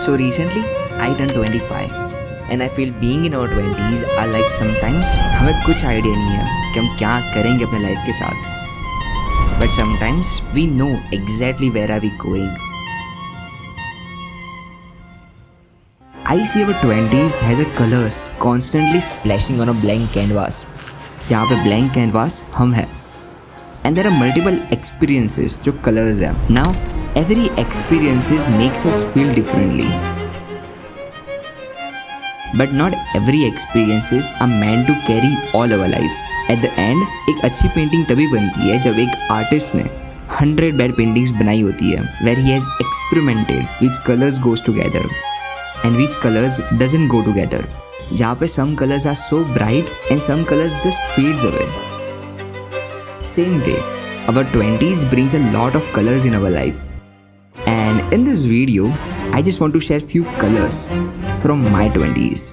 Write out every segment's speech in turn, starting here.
So recently, I turned 25 and I feel being in our 20s are like sometimes हमें कुछ idea नहीं है कि हम क्या करेंगे अपने लाइफ के साथ. But sometimes we know exactly where are we going. I see our 20s has a colors constantly splashing on a blank canvas. जहाँ पे blank canvas हम हैं. And there are multiple experiences जो colors हैं. Now every experiences makes us feel differently. But not every experiences are meant to carry all our life. At the end, एक अच्छी painting तभी बनती है जब एक आर्टिस्ट ने 100 bad paintings बनाई होती है where he has experimented which colors goes together and which colors doesn't go together. जहाँ पे some colors are so bright and some colors just fades away. Same way, our 20s brings a lot of colors in our life. And in this video, I just want to share few colors from my 20s.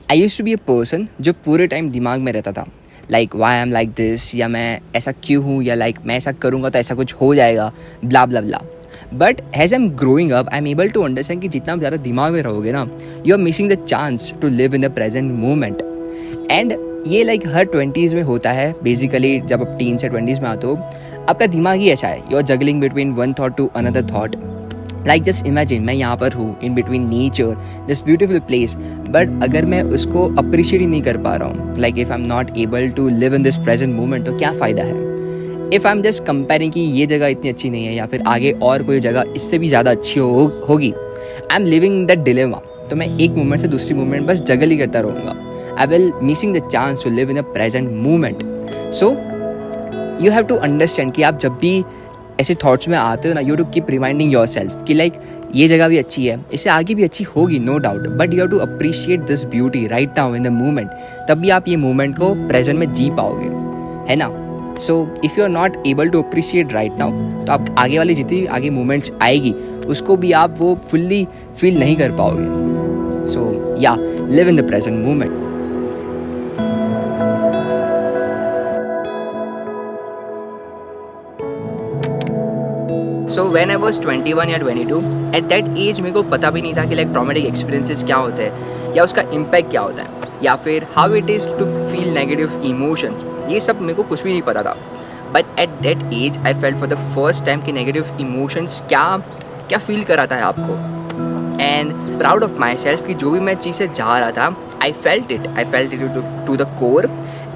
I used to be a person जो पूरे time दिमाग में रहता था like why I'm like this या मैं ऐसा क्यों हूँ या like मैं ऐसा करूँगा तो ऐसा कुछ हो जाएगा blah blah blah. But as I'm growing up, I'm able to understand कि जितना ज़्यादा दिमाग में रहोगे ना, you are missing the chance to live in the present moment. And ये लाइक हर 20s में होता है बेसिकली. जब आप टीन से 20s में आते हो आपका दिमाग ही ऐसा है, you are juggling between one thought to another thought. Like just imagine मैं यहाँ पर हूँ in between nature this beautiful place, but अगर मैं उसको अप्रिशिएट ही नहीं कर पा रहा हूँ, like if I am not able to live in this present moment, तो क्या फ़ायदा है. If I am just comparing कि ये जगह इतनी अच्छी नहीं है या फिर आगे और कोई जगह इससे भी ज़्यादा अच्छी होगी, I am living that dilemma. तो मैं एक मोमेंट से दूसरी मोमेंट बस जगल ही करता रहूँगा. I will missing the chance to live in the present moment. So you have to understand कि आप जब भी ऐसे thoughts में आते हो ना, you have to keep reminding yourself कि like ये जगह भी अच्छी है, इससे आगे भी अच्छी होगी no doubt, but you have to appreciate this beauty right now in the moment. तभी आप ये moment को present में जी पाओगे, है ना. So if you are not able to appreciate right now, तो आप आगे वाली जितनी भी आगे moments आएगी उसको भी आप वो fully feel नहीं कर पाओगे. So yeah, live in the present moment. So when I was 21 या 22, at that age मेरे को पता भी नहीं था कि like traumatic experiences क्या होते हैं या उसका impact क्या होता है या फिर how it is to feel negative emotions. ये सब मेरे को कुछ भी नहीं पता था. But at that age I felt for the first time कि negative emotions क्या feel कराता है आपको. And proud of myself कि जो भी मैं चीज़ से जा रहा था, I felt it to the core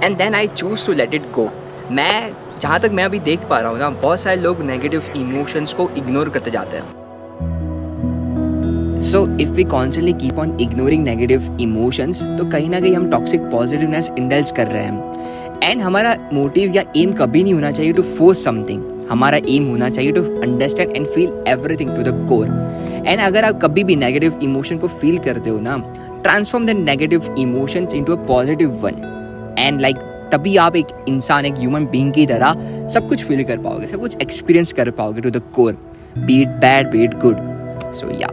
and then I choose to let it go. मैं जहाँ तक मैं अभी देख पा रहा हूँ ना, बहुत सारे लोग नेगेटिव इमोशंस को इग्नोर करते जाते हैं. So if we constantly keep on ignoring negative emotions, तो कहीं ना कहीं हम टॉक्सिक पॉजिटिवनेस इंडल्ज कर रहे हैं. एंड हमारा मोटिव या एम कभी नहीं होना चाहिए टू फोर्स समथिंग. हमारा एम होना चाहिए to understand and feel everything to the core. एंड अगर आप कभी भी नेगेटिव इमोशन को फील करते हो ना, transform the negative emotions into a positive one. And like तभी आप एक इंसान, एक ह्यूमन बीइंग की तरह सब कुछ फील कर पाओगे, सब कुछ एक्सपीरियंस कर पाओगे to the core, be it bad be it good. So yeah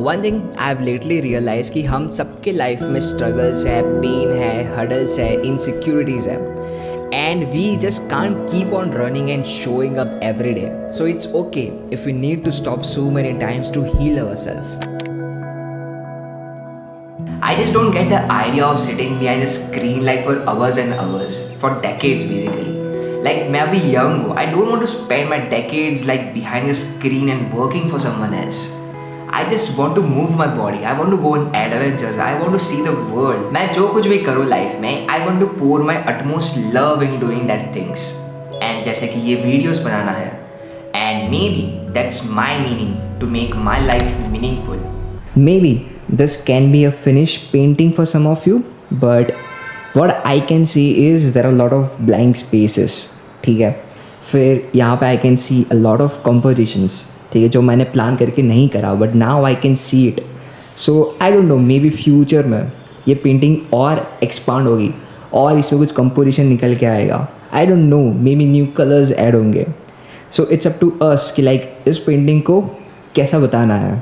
one thing I have lately realize कि हम सबके लाइफ में स्ट्रगल्स है, पेन है, हर्डल्स है, इनसिक्योरिटीज़ है. And we just can't keep on running and showing up every day. So it's okay if we need to stop so many times to heal ourselves. I just don't get the idea of sitting behind a screen like for hours and hours, for decades basically. Like मैं अभी young हूँ, I don't want to spend my decades like behind a screen and working for someone else. I just want to move my body. I want to go on adventures. I want to see the world. मैं जो कुछ भी करूँ life में, I want to pour my utmost love in doing that things. And जैसे कि ये videos बनाना है, and maybe that's my meaning to make my life meaningful. Maybe this can be a finished painting for some of you, but what I can see is there are a lot of blank spaces. ठीक है, फिर यहाँ पे I can see a lot of compositions. ठीक है, जो मैंने plan करके नहीं करा, but now I can see it. So I don't know, may be future में ये पेंटिंग और एक्सपांड होगी और इसमें कुछ कंपोजिशन निकल के आएगा. I don't know, maybe new colours add होंगे. So it's up to us कि लाइक इस पेंटिंग को कैसा बताना है.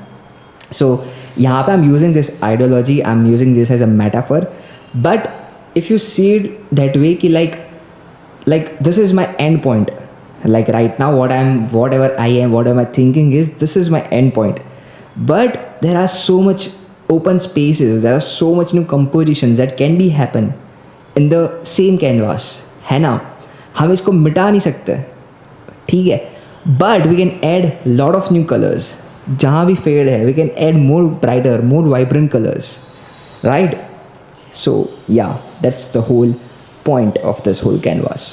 सो यहाँ पे I am using this ideology, I am using this as a metaphor, but if you see it that way कि like this is my end point. Like right now whatever I am, whatever I'm thinking is this is my end point, but there are so much open spaces, there are so much new compositions that can be happen in the same canvas, है ना. हम इसको मिटा नहीं सकते, ठीक है, but we can add lot of new colors. जहाँ भी फेड है we can add more brighter, more vibrant colors, right? So yeah, that's the whole point of this whole canvas.